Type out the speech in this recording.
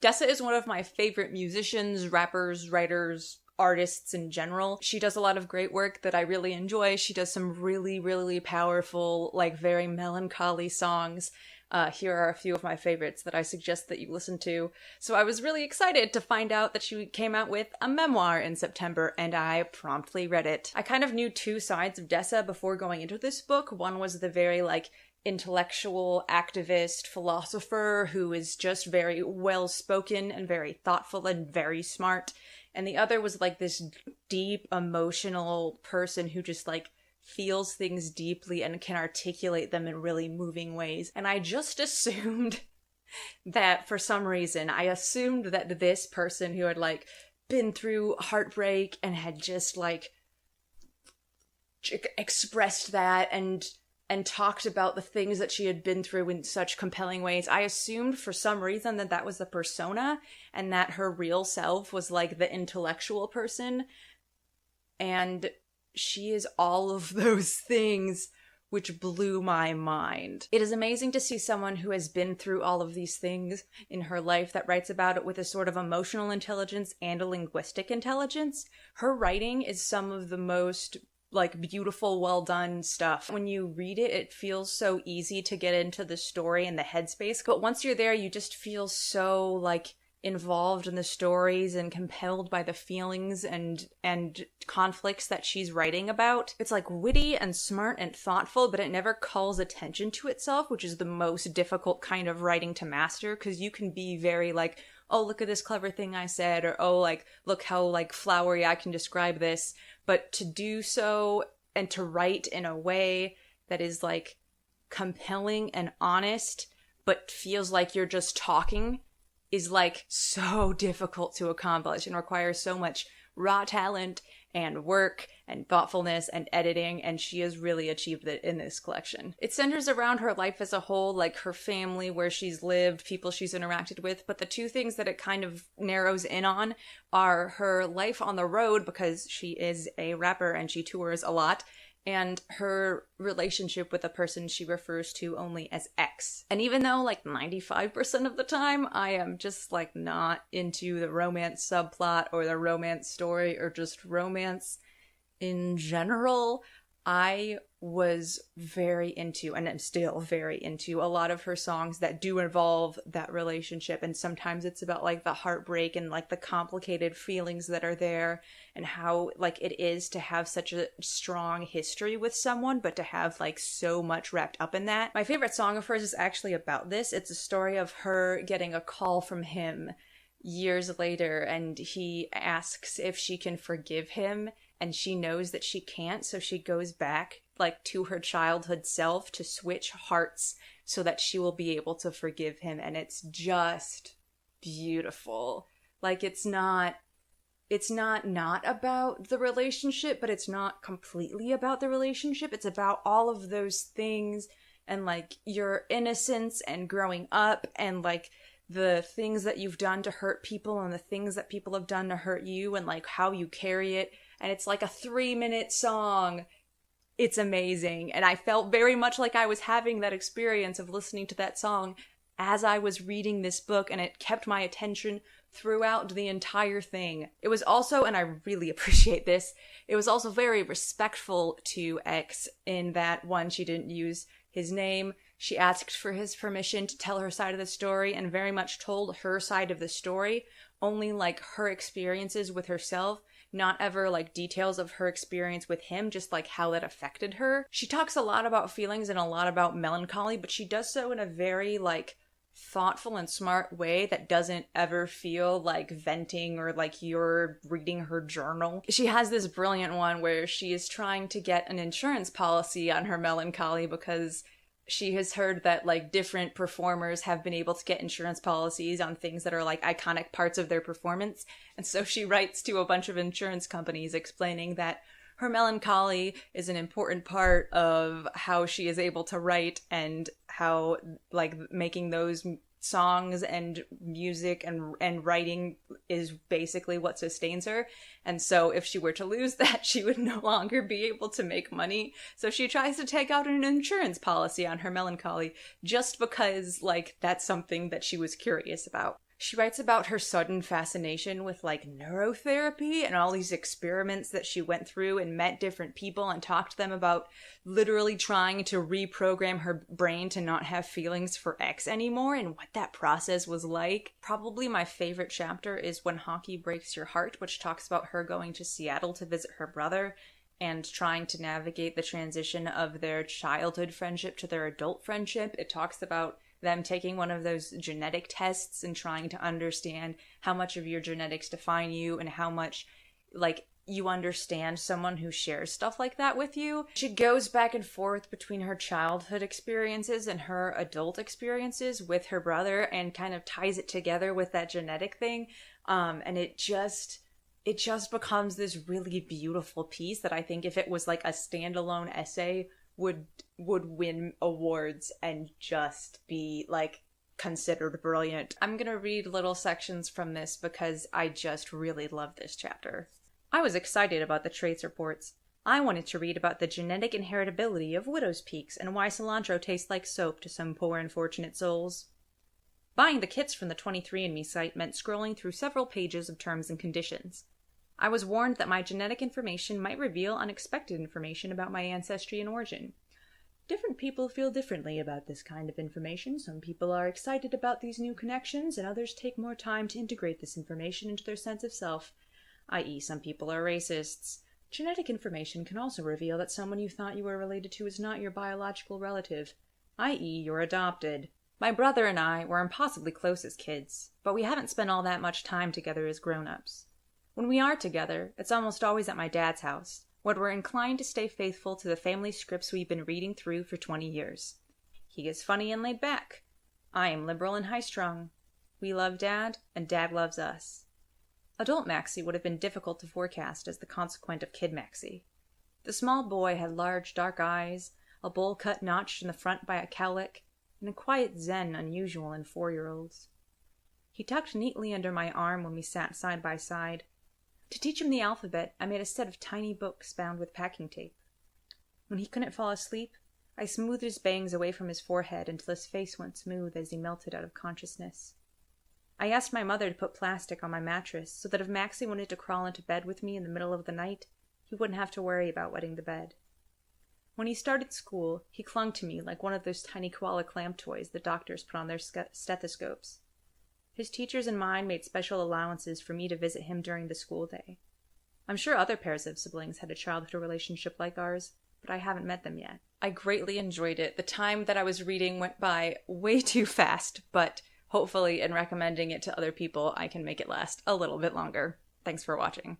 Dessa is one of my favorite musicians, rappers, writers, artists in general. She does a lot of great work that I really enjoy. She does some really, really powerful, like very melancholy songs. Here are a few of my favorites that I suggest that you listen to. So I was really excited to find out that she came out with a memoir in September, and I promptly read it. I kind of knew two sides of Dessa before going into this book. One was the very, like, intellectual activist philosopher who is just very well-spoken and very thoughtful and very smart. And the other was like this deep emotional person who just like feels things deeply and can articulate them in really moving ways. And I just assumed that for some reason, I assumed that this person who had like been through heartbreak and had just like expressed that and talked about the things that she had been through in such compelling ways. I assumed for some reason that that was the persona and that her real self was like the intellectual person. And she is all of those things, which blew my mind. It is amazing to see someone who has been through all of these things in her life that writes about it with a sort of emotional intelligence and a linguistic intelligence. Her writing is some of the most like beautiful, well done stuff. When you read it, it feels so easy to get into the story and the headspace, but once you're there, you just feel so like involved in the stories and compelled by the feelings and conflicts that she's writing about. It's like witty and smart and thoughtful, but it never calls attention to itself, which is the most difficult kind of writing to master, because you can be very like, oh, look at this clever thing I said, or oh, like, look how like flowery I can describe this. But to do so and to write in a way that is like compelling and honest, but feels like you're just talking, is like so difficult to accomplish and requires so much raw talent and work and thoughtfulness and editing, and she has really achieved it in this collection. It centers around her life as a whole, like her family, where she's lived, people she's interacted with, but the two things that it kind of narrows in on are her life on the road, because she is a rapper and she tours a lot, and her relationship with a person she refers to only as X. And even though like 95% of the time I am just like not into the romance subplot or the romance story or just romance in general, I was very into, and I'm still very into, a lot of her songs that do involve that relationship. And sometimes it's about like the heartbreak and like the complicated feelings that are there and how like it is to have such a strong history with someone, but to have like so much wrapped up in that. My favorite song of hers is actually about this. It's a story of her getting a call from him years later, and he asks if she can forgive him, and she knows that she can't, so she goes back like to her childhood self to switch hearts so that she will be able to forgive him. And it's just beautiful. Like it's not about the relationship, but it's not completely about the relationship. It's about all of those things and like your innocence and growing up and like the things that you've done to hurt people and the things that people have done to hurt you and like how you carry it. And it's like a 3-minute song. It's amazing. And I felt very much like I was having that experience of listening to that song as I was reading this book, and it kept my attention throughout the entire thing. It was also, and I really appreciate this, it was also very respectful to X in that, one, she didn't use his name. She asked for his permission to tell her side of the story and very much told her side of the story, only like her experiences with herself, not ever like details of her experience with him, just like how that affected her. She talks a lot about feelings and a lot about melancholy, but she does so in a very like thoughtful and smart way that doesn't ever feel like venting or like you're reading her journal. She has this brilliant one where she is trying to get an insurance policy on her melancholy because she has heard that like different performers have been able to get insurance policies on things that are like iconic parts of their performance. And so she writes to a bunch of insurance companies explaining that her melancholy is an important part of how she is able to write and how like making those songs and music and writing is basically what sustains her. And so if she were to lose that, she would no longer be able to make money. So she tries to take out an insurance policy on her melancholy just because like that's something that she was curious about. She writes about her sudden fascination with like neurotherapy and all these experiments that she went through and met different people and talked to them about literally trying to reprogram her brain to not have feelings for X anymore and what that process was like. Probably my favorite chapter is When Hockey Breaks Your Heart, which talks about her going to Seattle to visit her brother and trying to navigate the transition of their childhood friendship to their adult friendship. It talks about them taking one of those genetic tests and trying to understand how much of your genetics define you and how much, like, you understand someone who shares stuff like that with you. She goes back and forth between her childhood experiences and her adult experiences with her brother and kind of ties it together with that genetic thing. And it just becomes this really beautiful piece that I think if it was like a standalone essay would win awards and just be like considered brilliant. I'm gonna read little sections from this because I just really love this chapter. I was excited about the traits reports. I wanted to read about the genetic inheritability of widow's peaks and why cilantro tastes like soap to some poor unfortunate souls. Buying the kits from the 23andMe site meant scrolling through several pages of terms and conditions. I was warned that my genetic information might reveal unexpected information about my ancestry and origin. Different people feel differently about this kind of information. Some people are excited about these new connections, and others take more time to integrate this information into their sense of self, i.e. some people are racists. Genetic information can also reveal that someone you thought you were related to is not your biological relative, i.e. you're adopted. My brother and I were impossibly close as kids, but we haven't spent all that much time together as grown-ups. When we are together, it's almost always at my dad's house, when we're inclined to stay faithful to the family scripts we've been reading through for 20 years. He is funny and laid back. I am liberal and high-strung. We love Dad, and Dad loves us. Adult Maxie would have been difficult to forecast as the consequent of Kid Maxie. The small boy had large dark eyes, a bowl cut notched in the front by a cowlick, and a quiet zen unusual in 4-year-olds. He tucked neatly under my arm when we sat side by side. To teach him the alphabet, I made a set of tiny books bound with packing tape. When he couldn't fall asleep, I smoothed his bangs away from his forehead until his face went smooth as he melted out of consciousness. I asked my mother to put plastic on my mattress so that if Maxie wanted to crawl into bed with me in the middle of the night, he wouldn't have to worry about wetting the bed. When he started school, he clung to me like one of those tiny koala clamp toys that doctors put on their stethoscopes. His teachers and mine made special allowances for me to visit him during the school day. I'm sure other pairs of siblings had a childhood relationship like ours, but I haven't met them yet. I greatly enjoyed it. The time that I was reading went by way too fast, but hopefully in recommending it to other people, I can make it last a little bit longer. Thanks for watching.